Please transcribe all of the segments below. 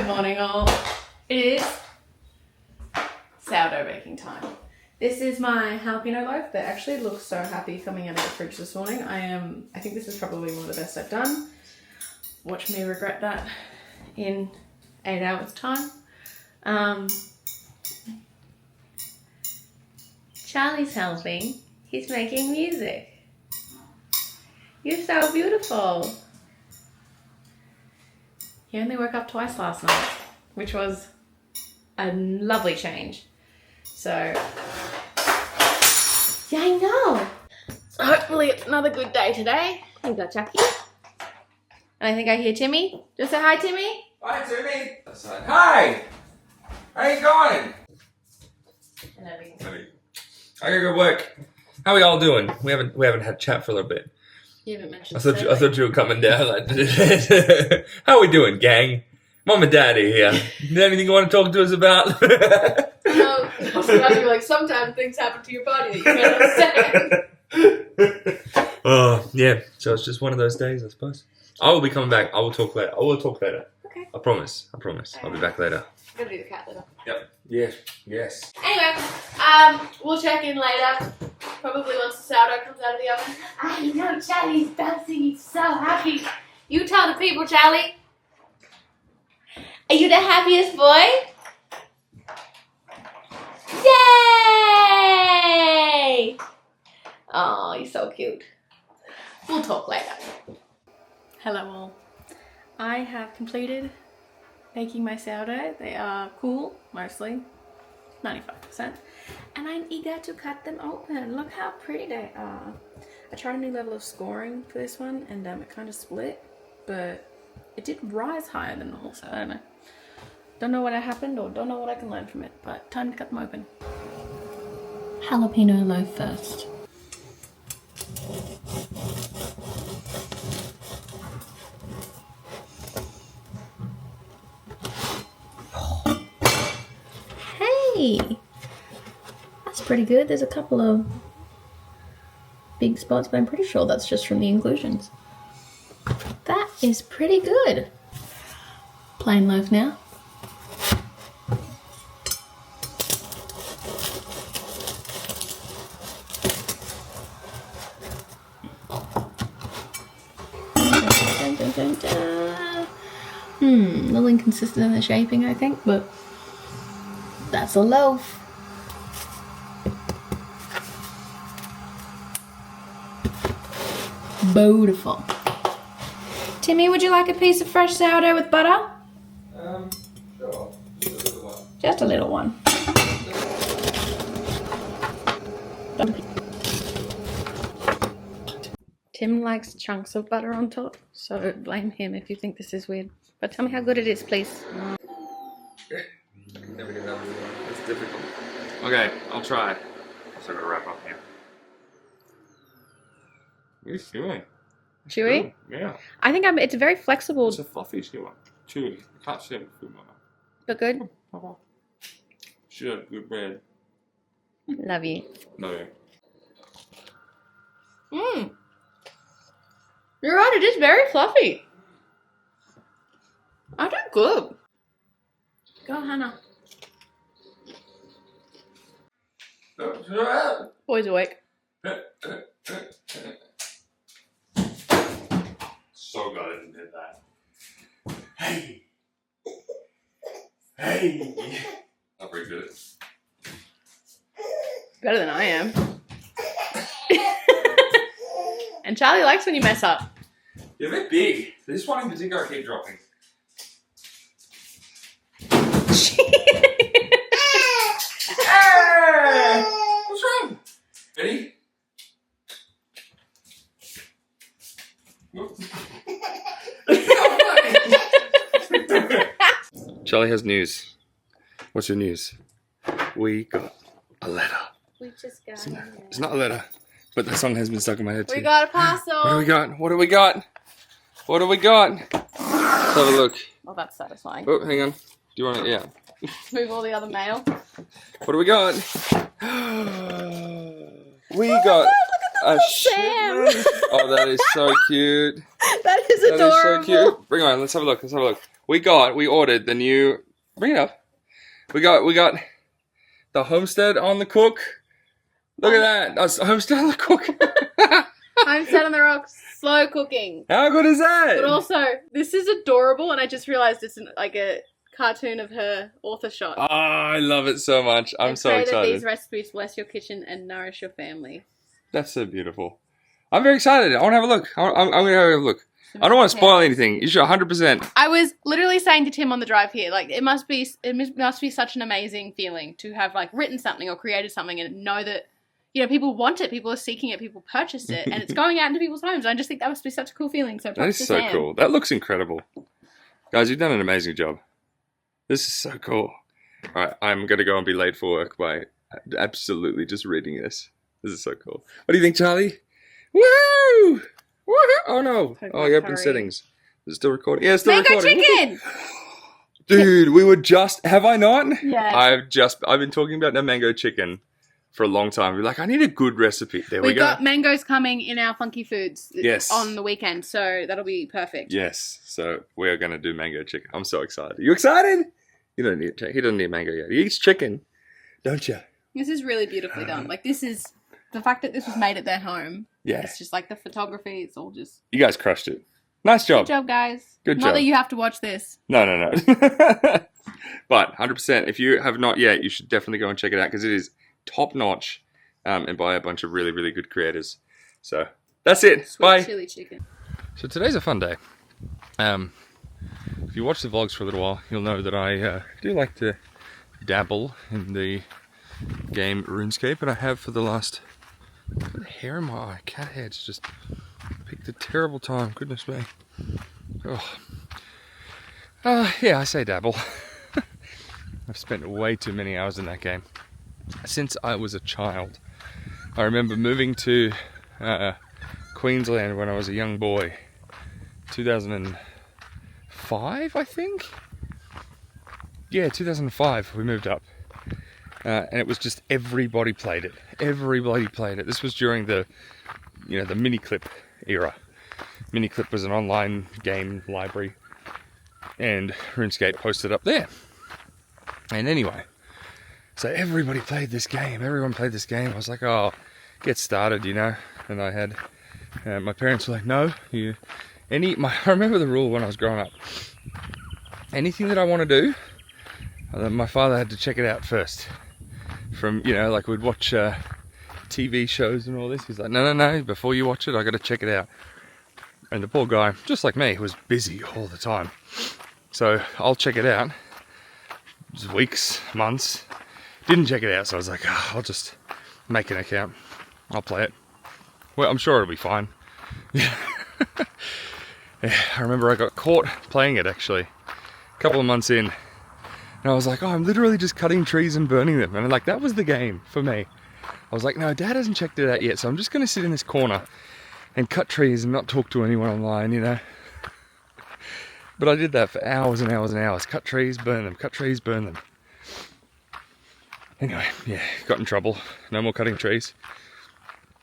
Good morning all. It is sourdough baking time. This is my jalapeno loaf that actually looks so happy coming out of the fridge this morning. I think this is probably one of the best I've done. Watch me regret that in 8 hours time. Charlie's helping. He's making music. You're so beautiful. He only woke up twice last night, which was a lovely change. So, yeah, I know. So hopefully it's another good day today. We got Chucky. And I think I hear Timmy. Just say hi, Timmy. Hi, Timmy. Hi. How you going? I gotta go work. How are we all doing? We haven't had a chat for a little bit. You haven't mentioned. I thought you were coming down. How we doing, gang? Mom and Dad are here. Is there anything you want to talk to us about? No, I was about to be like, sometimes things happen to your body that you can't understand. Oh, yeah. So it's just one of those days, I suppose. I will be coming back. I will talk later. Okay. I promise. I'll be back later. I'm gonna do the cat litter. Yep. Yes. Anyway, we'll check in later. Probably once the sourdough comes out of the oven. I know Charlie's bouncing. He's so happy. You tell the people, Charlie. Are you the happiest boy? Yay! Oh, you're so cute. We'll talk later. Hello all. I have completed making my sourdough. They are cool, mostly, 95%. And I'm eager to cut them open. Look how pretty they are. I tried a new level of scoring for this one and it kind of split, but it did rise higher than normal, so I don't know. Don't know what happened or don't know what I can learn from it, but time to cut them open. Jalapeno loaf first. Hey! That's pretty good. There's a couple of big spots, but I'm pretty sure that's just from the inclusions. That is pretty good. Plain loaf now. A little inconsistent in the shaping, I think, but that's a loaf. Beautiful. Timmy, would you like a piece of fresh sourdough with butter? Sure. Just a little one. Tim likes chunks of butter on top, so blame him if you think this is weird. But tell me how good it is, please. Never get that one. It's difficult. Okay, I'll try. I'm still gonna wrap up here. It's chewy. Chewy? Yeah. I think it's very flexible. It's a fluffy chewy. Chewy. I can't say it food mama. But good? Should have good bread. Love you. No. You're right, it is very fluffy. I did good. Go, Hannah. Boy's awake. So glad I didn't do that. Hey! Not very good. Better than I am. And Charlie likes when you mess up. You're a bit big. This one in particular I keep dropping. What's wrong? Ready? Charlie has news. What's your news? We got a letter. We just got It's not a letter, but the song has been stuck in my head too. We got a parcel. What do we got? What do we got? What do we got? Let's have a look. Well, that's satisfying. Oh, hang on. Do you want it? Yeah. Move all the other mail. What do we got? We got a Sam. Oh, that is so cute. That is That adorable. is so cute. Bring on. Let's have a look. we ordered the new. Bring it up. We got the Homestead on the Cook. Look at that. That's Homestead on the Cook. Homestead on the Rocks, slow cooking. How good is that? But also, this is adorable, and I just realised it's like a cartoon of her author shot. Oh, I love it so much. I'm so pray excited. that these recipes bless your kitchen and nourish your family. That's so beautiful. I'm very excited. I want to have a look. I'm going to have a look. I don't want to spoil anything. You should 100%. I was literally saying to Tim on the drive here, like, it must be such an amazing feeling to have, like, written something or created something and know that, you know, people want it, people are seeking it, people purchased it, and it's going out into people's homes. I just think that must be such a cool feeling. So That is so cool. That looks incredible. Guys, you've done an amazing job. This is so cool. All right, I'm going to go and be late for work by absolutely just reading this. This is so cool. What do you think, Charlie? Woo! Woo! Oh, no. Oh, I opened settings. Is it still recording? Yeah, it's still Mango recording. chicken! Dude, we were just... Have I not? Yeah. I've been talking about the mango chicken for a long time. We're like, I need a good recipe. There we go. We've got mangoes coming in our Funky Foods on the weekend, so that'll be perfect. Yes, so we are going to do mango chicken. I'm so excited. You excited? You don't need He doesn't need mango yet. He eats chicken, don't you? This is really beautifully done. Like, this is... The fact that this was made at their home. Yeah. It's just like the photography, it's all just... You guys crushed it. Nice job. Good job, guys. Good job. Not that you have to watch this. No. But 100%, if you have not yet, you should definitely go and check it out because it is top notch and by a bunch of really, really good creators. So that's it. Sweet Bye. chili chicken. So today's a fun day. If you watch the vlogs for a little while, you'll know that I do like to dabble in the game RuneScape, and I have for the last... The hair in my eye, cat heads just picked a terrible time, goodness me. Yeah, I say dabble. I've spent way too many hours in that game. Since I was a child. I remember moving to Queensland when I was a young boy. 2005, I think? Yeah, 2005 we moved up. And it was just everybody played it. Everybody played it. This was during the Miniclip era. Miniclip was an online game library, and RuneScape posted up there. And anyway, so everybody played this game. Everyone played this game. I was like, oh, get started, you know. And I had my parents were like, no, I remember the rule when I was growing up. Anything that I want to do, my father had to check it out first. From, like we'd watch TV shows and all this. He's like, no, before you watch it, I got to check it out. And the poor guy, just like me, was busy all the time. So I'll check it out. It was weeks, months. Didn't check it out, so I was like, I'll just make an account. I'll play it. Well, I'm sure it'll be fine. Yeah, I remember I got caught playing it, actually. A couple of months in. And I was like, I'm literally just cutting trees and burning them. And that was the game for me. I was like, no, Dad hasn't checked it out yet, so I'm just going to sit in this corner and cut trees and not talk to anyone online, But I did that for hours and hours and hours. Cut trees, burn them. Cut trees, burn them. Anyway, yeah, got in trouble. No more cutting trees.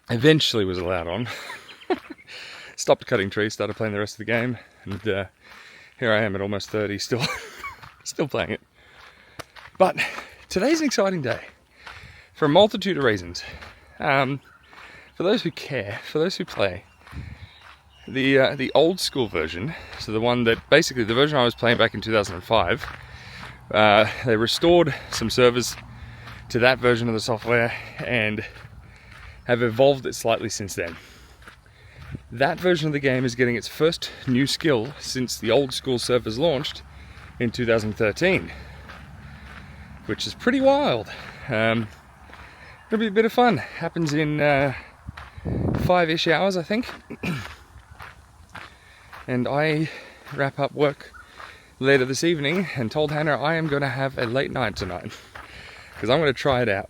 Eventually was allowed on. Stopped cutting trees, started playing the rest of the game. And here I am at almost 30, still playing it. But today's an exciting day for a multitude of reasons. For those who care, for those who play, the old school version, so the one that basically the version I was playing back in 2005, they restored some servers to that version of the software and have evolved it slightly since then. That version of the game is getting its first new skill since the old school servers launched in 2013. Which is pretty wild. It'll be a bit of fun. Happens in 5-ish hours, I think. And I wrap up work later this evening and told Hannah I am going to have a late night tonight. Because I'm going to try it out.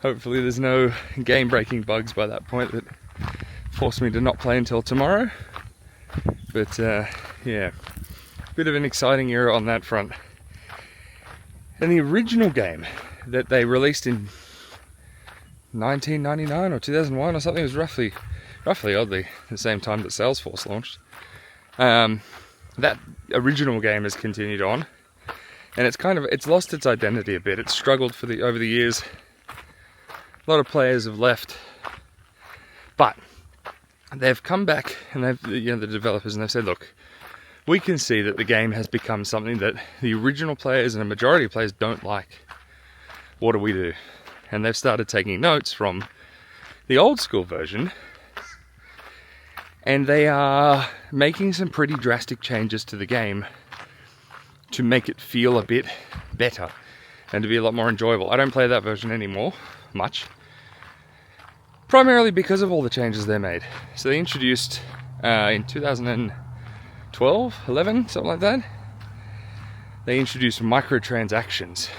Hopefully there's no game-breaking bugs by that point that force me to not play until tomorrow. But yeah, bit of an exciting era on that front. And the original game that they released in 1999 or 2001 or something, was roughly oddly the same time that Salesforce launched. that original game has continued on, and it's lost its identity a bit. It's struggled over the years. A lot of players have left, but they've come back, and the developers, and they've said, look, we can see that the game has become something that the original players and a majority of players don't like. What do we do? And they've started taking notes from the old school version, and they are making some pretty drastic changes to the game to make it feel a bit better and to be a lot more enjoyable. I don't play that version anymore, much. Primarily because of all the changes they made. So they introduced, in 2012, 11, something like that, they introduced microtransactions.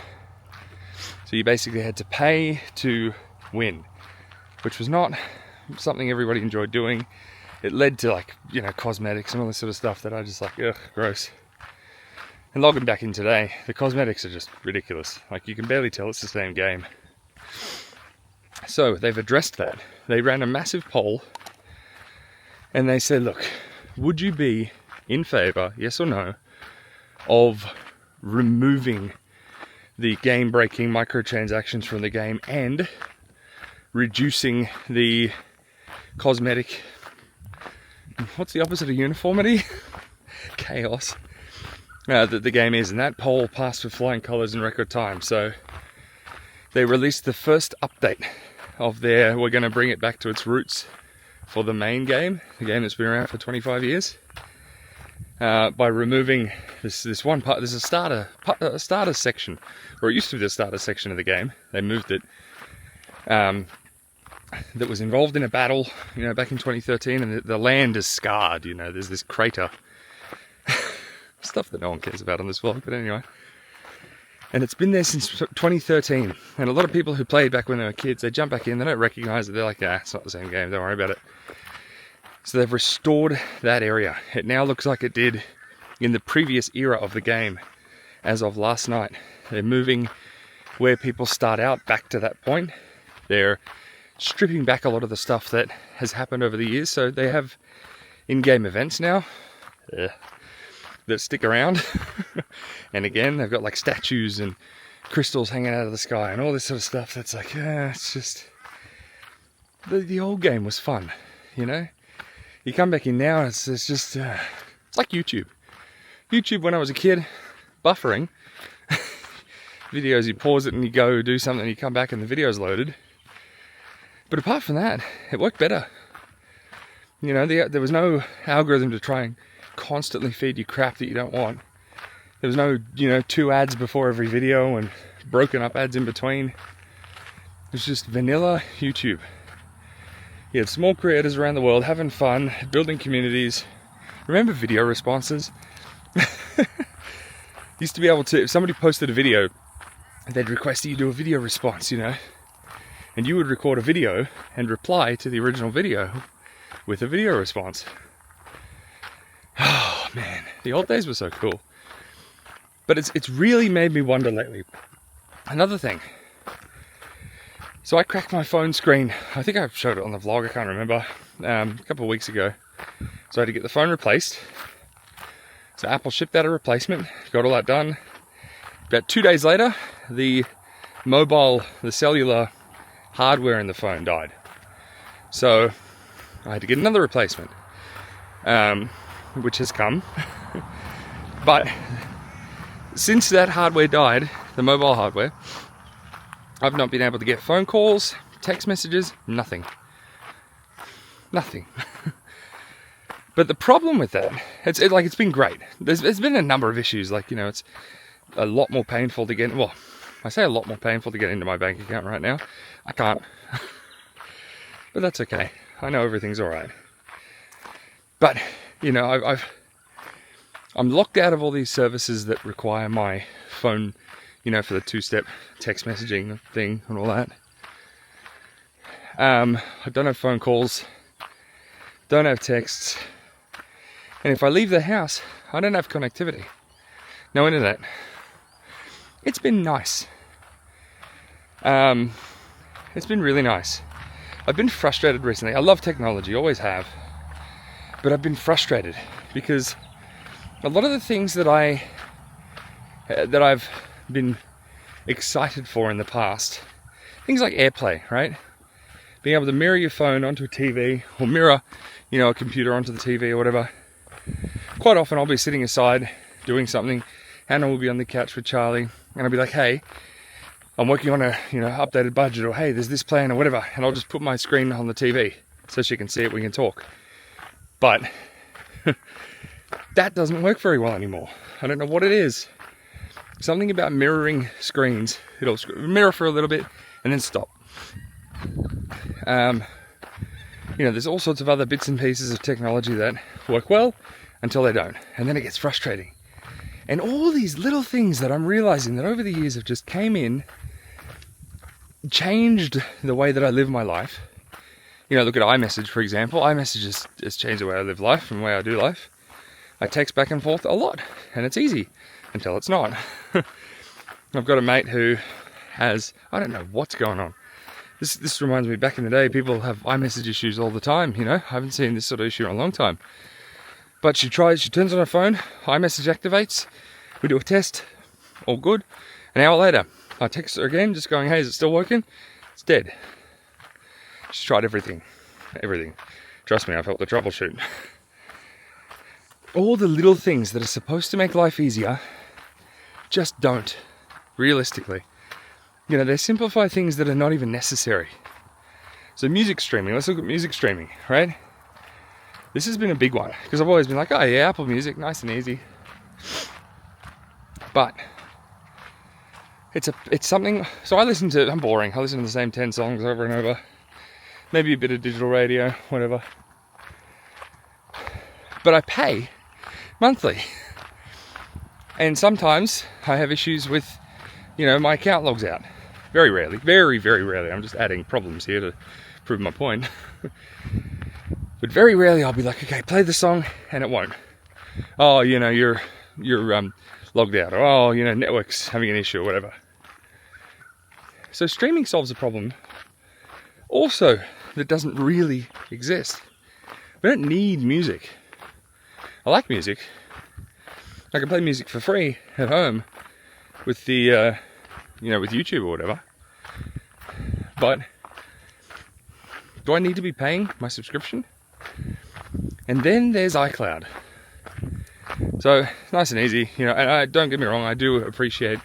So you basically had to pay to win, which was not something everybody enjoyed doing. It led to, like, cosmetics and all this sort of stuff that I just like, ugh, gross. And logging back in today, the cosmetics are just ridiculous. Like, you can barely tell it's the same game. So they've addressed that. They ran a massive poll, and they said, look, would you be in favour, yes or no, of removing the game-breaking microtransactions from the game and reducing the cosmetic, what's the opposite of uniformity? Chaos. That the game is, and that poll passed with flying colours in record time. So they released the first update of we're going to bring it back to its roots for the main game, the game that's been around for 25 years, by removing this one part. There's a starter section, or it used to be the starter section of the game. They moved it, that was involved in a battle, back in 2013, and the land is scarred. There's this crater. Stuff that no one cares about on this vlog, but anyway. And it's been there since 2013. And a lot of people who played back when they were kids, they jump back in, they don't recognise it, they're like, it's not the same game, don't worry about it. So they've restored that area. It now looks like it did in the previous era of the game, as of last night. They're moving where people start out back to that point. They're stripping back a lot of the stuff that has happened over the years, so they have in-game events now. That stick around. And again, they've got like statues and crystals hanging out of the sky and all this sort of stuff that's like, it's just, the old game was fun, You come back in now, it's just, it's like YouTube. YouTube when I was a kid, buffering. Videos, you pause it and you go do something and you come back and the video's loaded. But apart from that, it worked better. There was no algorithm to try and constantly feed you crap that you don't want. There was no, 2 ads before every video and broken up ads in between. It was just vanilla YouTube. You had small creators around the world having fun, building communities. Remember video responses? Used to be able to, if somebody posted a video, they'd request that you do a video response, and you would record a video and reply to the original video with a video response. Oh man, the old days were so cool. But it's really made me wonder lately. Another thing. So I cracked my phone screen. I think I showed it on the vlog, I can't remember. A couple of weeks ago. So I had to get the phone replaced. So Apple shipped out a replacement. Got all that done. About 2 days later, the cellular hardware in the phone died. So I had to get another replacement. Which has come. But since that hardware died, the mobile hardware, I've not been able to get phone calls, text messages, nothing. But the problem with that, it's been great. There's been a number of issues, it's a lot more painful to get, well, I say a lot more painful to get into my bank account right now. I can't. But that's okay. I know everything's alright. But I'm locked out of all these services that require my phone, for the 2-step text messaging thing and all that. I don't have phone calls, don't have texts, and if I leave the house, I don't have connectivity. No internet. It's been nice. It's been really nice. I've been frustrated recently. I love technology, always have. But I've been frustrated because a lot of the things that I've been excited for in the past, things like AirPlay, right? Being able to mirror your phone onto a TV, or mirror, a computer onto the TV or whatever. Quite often I'll be sitting aside doing something, Hannah will be on the couch with Charlie, and I'll be like, hey, I'm working on a updated budget, or hey, there's this plan or whatever, and I'll just put my screen on the TV so she can see it, we can talk. But that doesn't work very well anymore. I don't know what it is. Something about mirroring screens. It'll mirror for a little bit and then stop. There's all sorts of other bits and pieces of technology that work well until they don't, and then it gets frustrating. And all these little things that I'm realizing that over the years have just came in, changed the way that I live my life. Look at iMessage, for example. iMessage has changed the way I live life and the way I do life. I text back and forth a lot, and it's easy until it's not. I've got a mate who has, I don't know what's going on. This reminds me, back in the day, people have iMessage issues all the time, I haven't seen this sort of issue in a long time. But she turns on her phone, iMessage activates, we do a test, all good. An hour later, I text her again, just going, hey, is it still working? It's dead. She's tried everything. Trust me, I've helped her troubleshoot. All the little things that are supposed to make life easier just don't, realistically. They simplify things that are not even necessary. So music streaming, let's look at music streaming, right? This has been a big one, because I've always been like, oh yeah, Apple Music, nice and easy. But it's something, so I'm boring, I listen to the same 10 songs over and over. Maybe a bit of digital radio, whatever. But I pay monthly. And sometimes I have issues with, my account logs out. Very rarely, very, very rarely. I'm just adding problems here to prove my point. But very rarely I'll be like, okay, play the song, and it won't. Oh, you're logged out, or oh, network's having an issue or whatever. So streaming solves a problem also that doesn't really exist. We don't need music. I like music. I can play music for free at home with the with YouTube or whatever. But do I need to be paying my subscription? And then there's iCloud. So nice and easy, and don't get me wrong, I do appreciate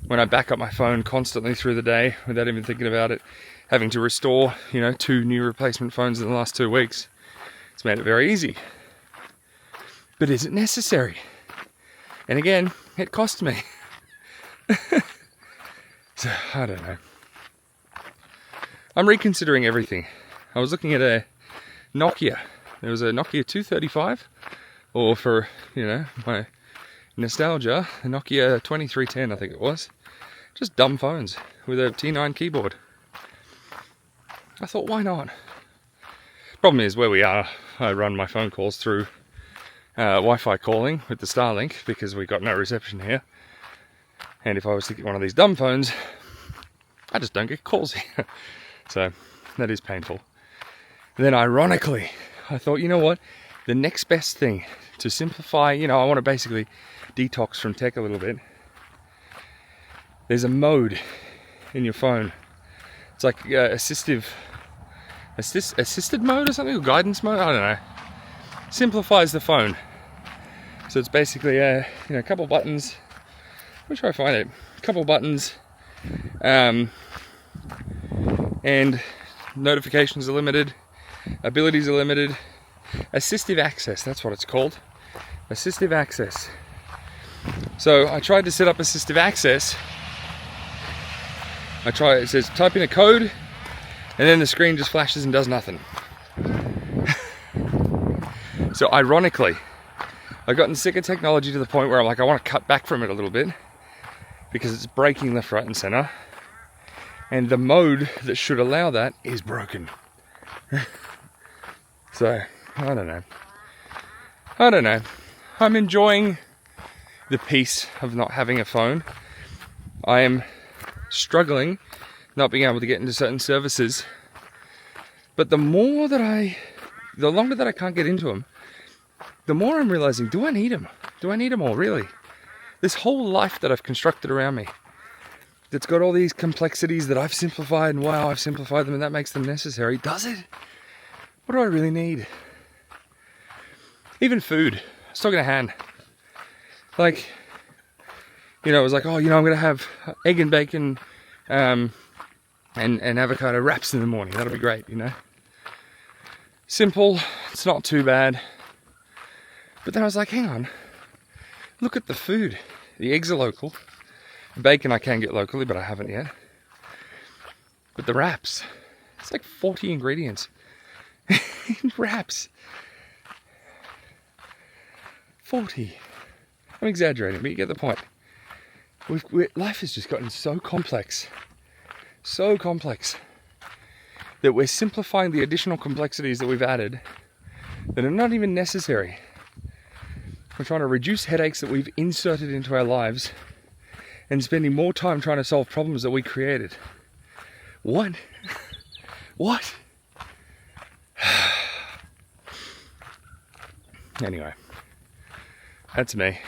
when I back up my phone constantly through the day without even thinking about it, having to restore, 2 new replacement phones in the last 2 weeks. It's made it very easy. But is it necessary? And again, it costs me. So, I don't know. I'm reconsidering everything. I was looking at a Nokia. There was a Nokia 235, or for, my nostalgia, a Nokia 2310, I think it was. Just dumb phones with a T9 keyboard. I thought, why not? Problem is, where we are, I run my phone calls through Wi-Fi calling with the Starlink, because we got no reception here. And if I was to get one of these dumb phones, I just don't get calls here. So that is painful. And then ironically, I thought, you know what? The next best thing to simplify, I want to basically detox from tech a little bit. There's a mode in your phone. It's like assisted mode or something, or guidance mode, I don't know. Simplifies the phone. So it's basically a couple buttons. Where should I find it? A couple buttons, and notifications are limited, abilities are limited. Assistive access, that's what it's called. Assistive access. So I tried to set up assistive access. It says type in a code, and then the screen just flashes and does nothing. So ironically, I've gotten sick of technology to the point where I'm like, I want to cut back from it a little bit, because it's breaking left, right and center. And the mode that should allow that is broken. So, I don't know. I'm enjoying the peace of not having a phone. I am struggling not being able to get into certain services. But the longer that I can't get into them, the more I'm realizing, do I need them? Do I need them all, really? This whole life that I've constructed around me, that's got all these complexities that I've simplified, and wow, I've simplified them and that makes them necessary. Does it? What do I really need? Even food. I was talking to Han. Like, you know, it was like, oh, you know, I'm going to have egg and bacon and avocado wraps in the morning. That'll be great, you know. Simple. It's not too bad. But then I was like, hang on. Look at the food. The eggs are local. Bacon I can get locally, but I haven't yet. But the wraps, it's like 40 ingredients in wraps. 40. I'm exaggerating, but you get the point. Life has just gotten so complex, that we're simplifying the additional complexities that we've added that are not even necessary. We're trying to reduce headaches that we've inserted into our lives and spending more time trying to solve problems that we created. What? What? Anyway, that's me.